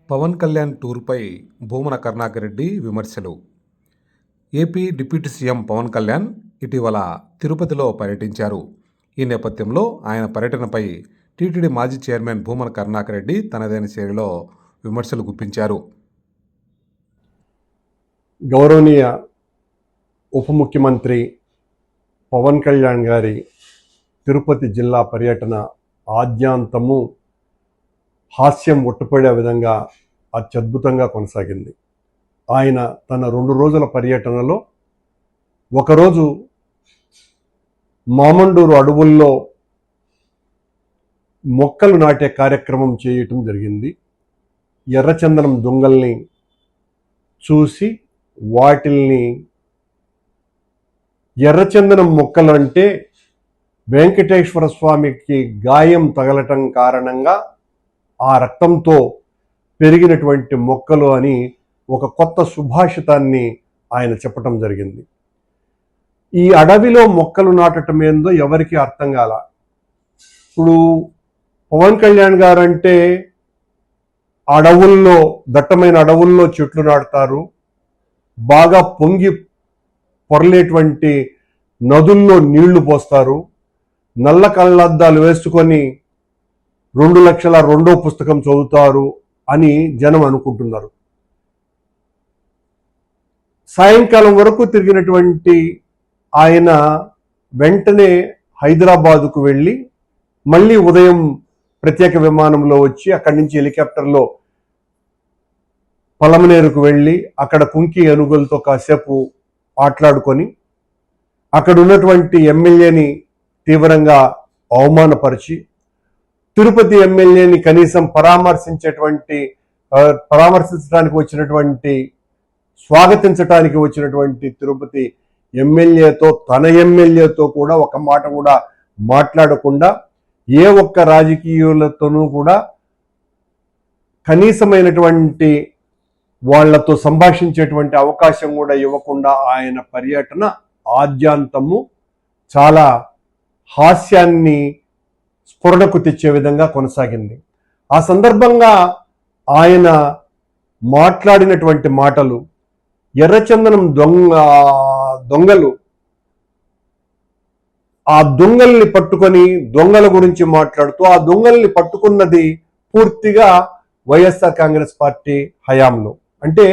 పవన్ కళ్యాణ్ టూర్పై భూమన కరుణాకర్ రెడ్డి విమర్శలు. AP deputy CM Pavan Kalyan ఇటీవల తిరుపతిలో పర్యటించారు. ఈ నేపథ్యంలో ఆయన పర్యటనపై టీటీడీ మాజీ చైర్మన్ భూమన కరుణాకర్ రెడ్డి తనదైన శైలిలో విమర్శలు గుప్పించారు. గౌరవనీయ ఉప ముఖ్యమంత్రి పవన్ కళ్యాణ్ గారి తిరుపతి జిల్లా పర్యటన ఆద్యాంతము హాస్యం ఒట్టుపడే విధంగా అత్యద్భుతంగా కొనసాగింది. ఆయన తన 2 రోజుల పర్యటనలో ఒకరోజు మామండూరు అడవుల్లో మొక్కలు నాటే కార్యక్రమం చేయటం జరిగింది. ఎర్రచందనం దొంగల్ని చూసి వాటిల్ని ఎర్రచందనం మొక్కలు అంటే వెంకటేశ్వర స్వామికి గాయం తగలటం కారణంగా ఆ రక్తంతో పెరిగినటువంటి మొక్కలు అని ఒక కొత్త సుభాషితాన్ని ఆయన చెప్పటం జరిగింది. ఈ అడవిలో మొక్కలు నాటటం ఏందో ఎవరికి అర్థం కాల. ఇప్పుడు పవన్ కళ్యాణ్ గారు అంటే అడవుల్లో, దట్టమైన అడవుల్లో చెట్లు నాటుతారు, బాగా పొంగి పొరలేటువంటి నదుల్లో నీళ్లు పోస్తారు, నల్ల కళ్ళద్దాలు వేసుకొని 2 లక్షల 2వ పుస్తకం చదువుతారు అని జనం అనుకుంటున్నారు. సాయంకాలం వరకు తిరిగినటువంటి ఆయన వెంటనే హైదరాబాదుకు వెళ్ళి మళ్ళీ ఉదయం ప్రత్యేక విమానంలో వచ్చి అక్కడి నుంచి హెలికాప్టర్లో పలమనేరుకు వెళ్ళి అక్కడ కుంకి ఏనుగులతో కాసేపు ఆట్లాడుకొని అక్కడ ఉన్నటువంటి ఎమ్మెల్యేని తీవ్రంగా అవమానపరిచి, తిరుపతి ఎమ్మెల్యేని కనీసం పరామర్శించడానికి వచ్చినటువంటి, స్వాగతించడానికి వచ్చినటువంటి తిరుపతి ఎమ్మెల్యేతో, తన ఎమ్మెల్యేతో కూడా ఒక మాట కూడా మాట్లాడకుండా, ఏ ఒక్క రాజకీయులతోనూ కూడా కనీసమైనటువంటి వాళ్లతో సంభాషించేటువంటి అవకాశం కూడా ఇవ్వకుండా ఆయన పర్యటన ఆద్యాంతము చాలా హాస్యాన్ని స్ఫురణకు తెచ్చే విధంగా కొనసాగింది. ఆ సందర్భంగా ఆయన మాట్లాడినటువంటి మాటలు, ఎర్రచందనం దొంగలు, ఆ దొంగల్ని పట్టుకొని దొంగల గురించి మాట్లాడుతూ, ఆ దొంగల్ని పట్టుకున్నది పూర్తిగా వైఎస్ఆర్ కాంగ్రెస్ పార్టీ హయాంలో. అంటే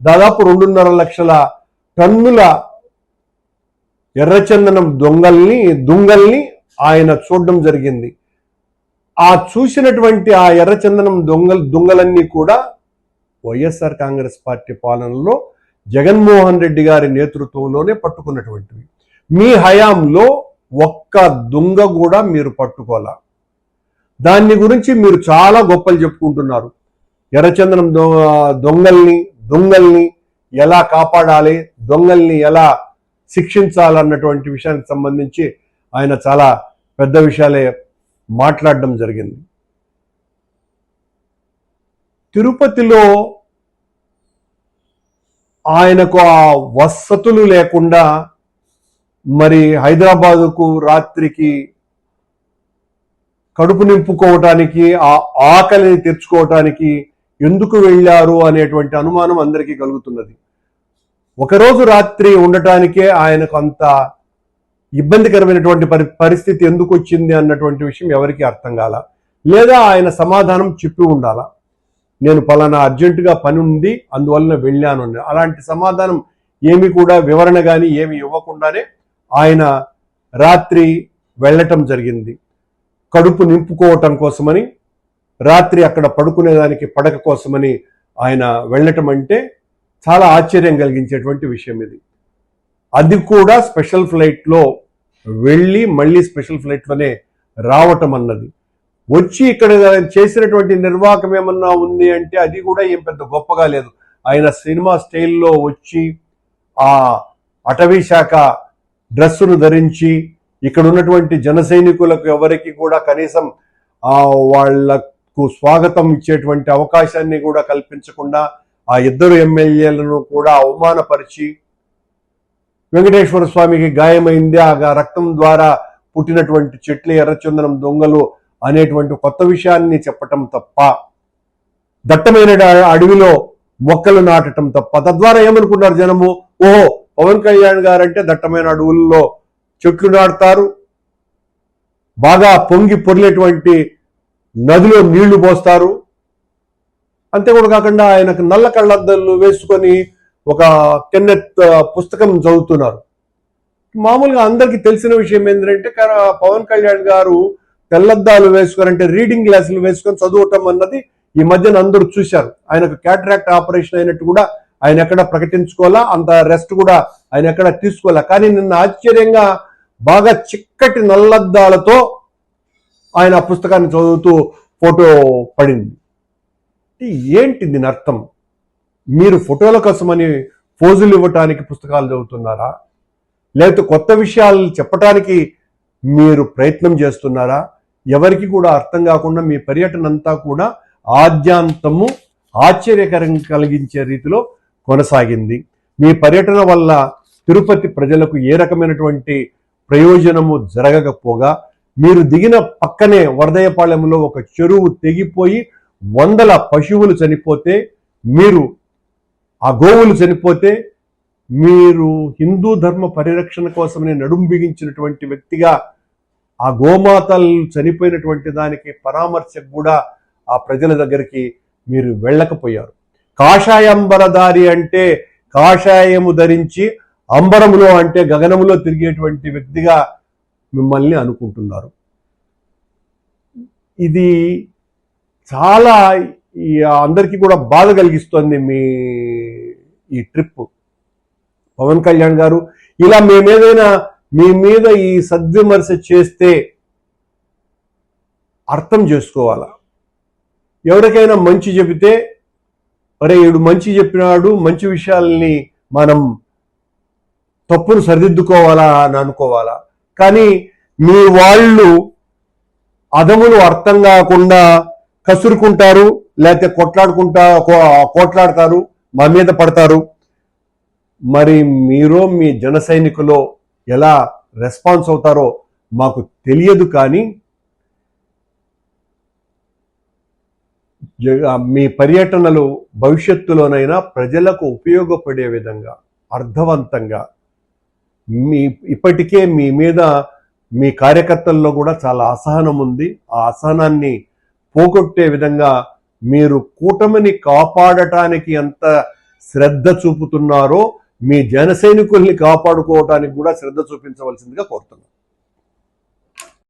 దాదాపు 2.5 లక్షల టన్నుల ఎర్రచందనం దొంగల్ని ఆయన చూడడం జరిగింది. ఆ చూసినటువంటి ఆ ఎర్రచందనం దొంగలన్నీ కూడా వైఎస్ఆర్ కాంగ్రెస్ పార్టీ పాలనలో జగన్మోహన్ రెడ్డి గారి నేతృత్వంలోనే పట్టుకున్నటువంటివి. మీ హయాంలో ఒక్క దొంగ కూడా మీరు పట్టుకోలా. దాన్ని గురించి మీరు చాలా గొప్పలు చెప్పుకుంటున్నారు. ఎర్రచందనం దొంగల్ని ఎలా కాపాడాలి, దొంగల్ని ఎలా శిక్షించాలన్నటువంటి విషయానికి సంబంధించి ఆయన చాలా పెద్ద విషయాలే మాట్లాడడం జరిగింది. తిరుపతిలో ఆయనకు ఆ వసతులు లేకుండా మరి హైదరాబాదుకు రాత్రికి కడుపు నింపుకోవటానికి, ఆ ఆకలిని తెచ్చుకోవటానికి ఎందుకు వెళ్ళారు అనేటువంటి అనుమానం అందరికీ కలుగుతున్నది. ఒకరోజు రాత్రి ఉండటానికే ఆయనకు అంత ఇబ్బందికరమైనటువంటి పరిస్థితి ఎందుకు వచ్చింది అన్నటువంటి విషయం ఎవరికి అర్థం కాల. లేదా ఆయన సమాధానం చెప్పి ఉండాలా, నేను పలానా అర్జెంటుగా పని ఉంది అందువలన వెళ్ళాను అని. అలాంటి సమాధానం ఏమి కూడా, వివరణ కానీ ఏమి ఇవ్వకుండానే ఆయన రాత్రి వెళ్ళటం జరిగింది. కడుపు నింపుకోవటం కోసమని, రాత్రి అక్కడ పడుకునేదానికి పడక కోసమని ఆయన వెళ్ళటం అంటే చాలా ఆశ్చర్యం కలిగించేటువంటి విషయం ఇది. అది కూడా స్పెషల్ ఫ్లైట్లో వెళ్ళి మళ్ళీ స్పెషల్ ఫ్లైట్లోనే రావటం అన్నది. వచ్చి ఇక్కడ చేసినటువంటి నిర్వాహకం ఏమన్నా ఉంది అంటే అది కూడా ఏం పెద్ద గొప్పగా లేదు. ఆయన సినిమా స్టైల్లో వచ్చి ఆ అటవీ శాఖ డ్రెస్సును ధరించి ఇక్కడ ఉన్నటువంటి జన సైనికులకు ఎవరికి కూడా కనీసం వాళ్లకు స్వాగతం ఇచ్చేటువంటి అవకాశాన్ని కూడా కల్పించకుండా ఆ 2 ఎమ్మెల్యేలను కూడా అవమానపరిచి, వెంకటేశ్వర స్వామికి గాయమైంది, ఆ రక్తం ద్వారా పుట్టినటువంటి చెట్లు ఎర్రచందనం దొంగలు అనేటువంటి కొత్త విషయాన్ని చెప్పటం తప్ప దట్టమైన అడవిలో మొక్కలు నాటటం తప్ప. తద్వారా ఏమనుకున్నారు జనము, ఓహో పవన్ కళ్యాణ్ గారంటే దట్టమైన అడవుల్లో చెట్లు నాటుతారు, బాగా పొంగి పొర్లేటువంటి నదిలో నీళ్లు పోస్తారు, అంతే కూడా కాకుండా ఆయనకు నల్ల కళ్ళద్దాలు వేసుకొని ఒక కెన్నెత్ పుస్తకం చదువుతున్నారు. మామూలుగా అందరికీ తెలిసిన విషయం ఏంటంటే పవన్ కళ్యాణ్ గారు తెల్లద్దాలు వేసుకొని, అంటే రీడింగ్ గ్లాసులు వేసుకొని చదవటం అన్నది ఈ మధ్యన అందరూ చూశారు. ఆయనకు క్యాటరాక్ట్ ఆపరేషన్ అయినట్టు కూడా ఆయన ఎక్కడ ప్రకటించుకోవాలా, అంత రెస్ట్ కూడా ఆయన ఎక్కడ తీసుకోవాలా. కానీ నిన్న ఆశ్చర్యంగా బాగా చిక్కటి నల్లద్దాలతో ఆయన ఆ పుస్తకాన్ని చదువుతూ ఫోటో పడింది. ఏంటి దీని అర్థం? మీరు ఫోటోల కోసమని పోజులు ఇవ్వటానికి పుస్తకాలు చదువుతున్నారా, లేకపోతే కొత్త విషయాలు చెప్పటానికి మీరు ప్రయత్నం చేస్తున్నారా? ఎవరికి కూడా అర్థం కాకుండా మీ పర్యటన అంతా కూడా ఆద్యాంతము ఆశ్చర్యకరం కలిగించే రీతిలో కొనసాగింది. మీ పర్యటన వల్ల తిరుపతి ప్రజలకు ఏ రకమైనటువంటి ప్రయోజనము జరగకపోగా, మీరు దిగిన పక్కనే వరదయ్యపాలెంలో ఒక చెరువు తెగిపోయి వందల పశువులు చనిపోతే, మీరు ఆ గోవులు చనిపోతే, మీరు హిందూ ధర్మ పరిరక్షణ కోసమని నడుం బిగించినటువంటి వ్యక్తిగా ఆ గోమాతలు చనిపోయినటువంటి దానికి పరామర్శకు కూడా ఆ ప్రజల దగ్గరికి మీరు వెళ్ళకపోయారు. కాషాయంబరదారి అంటే కాషాయము ధరించి, అంబరములో అంటే గగనములో తిరిగేటువంటి వ్యక్తిగా మిమ్మల్ని అనుకుంటున్నారు. ఇది చాలా అందరికీ కూడా బాధ కలిగిస్తుంది మీ ఈ ట్రిప్. పవన్ కళ్యాణ్ గారు ఇలా మేమేదైనా మీ మీద ఈ సద్విమర్శ చేస్తే అర్థం చేసుకోవాలా. ఎవరికైనా మంచి చెబితే, అరే ఈడు మంచి చెప్పినాడు, మంచి విషయాల్ని మనం తప్పును సరిదిద్దుకోవాలా అని అనుకోవాలా. కానీ మీ వాళ్ళు అదములు అర్థం కాకుండా కసురుకుంటారు, లేకపోతే కోట్లాడతారు, మా మీద పడతారు. మరి మీరు మీ జన సైనికులో ఎలా రెస్పాన్స్ అవుతారో మాకు తెలియదు. కానీ మీ పర్యటనలు భవిష్యత్తులోనైనా ప్రజలకు ఉపయోగపడే విధంగా, అర్థవంతంగా, ఇప్పటికే మీ మీద మీ కార్యకర్తల్లో కూడా చాలా అసహనం ఉంది. ఆ అసహనాన్ని పోగొట్టే విధంగా మీరు కూటమిని కాపాడటానికి ఎంత శ్రద్ధ చూపుతున్నారో, మీ జన సైనికుల్ని కాపాడుకోవటానికి కూడా శ్రద్ధ చూపించవలసిందిగా కోరుతున్నాను.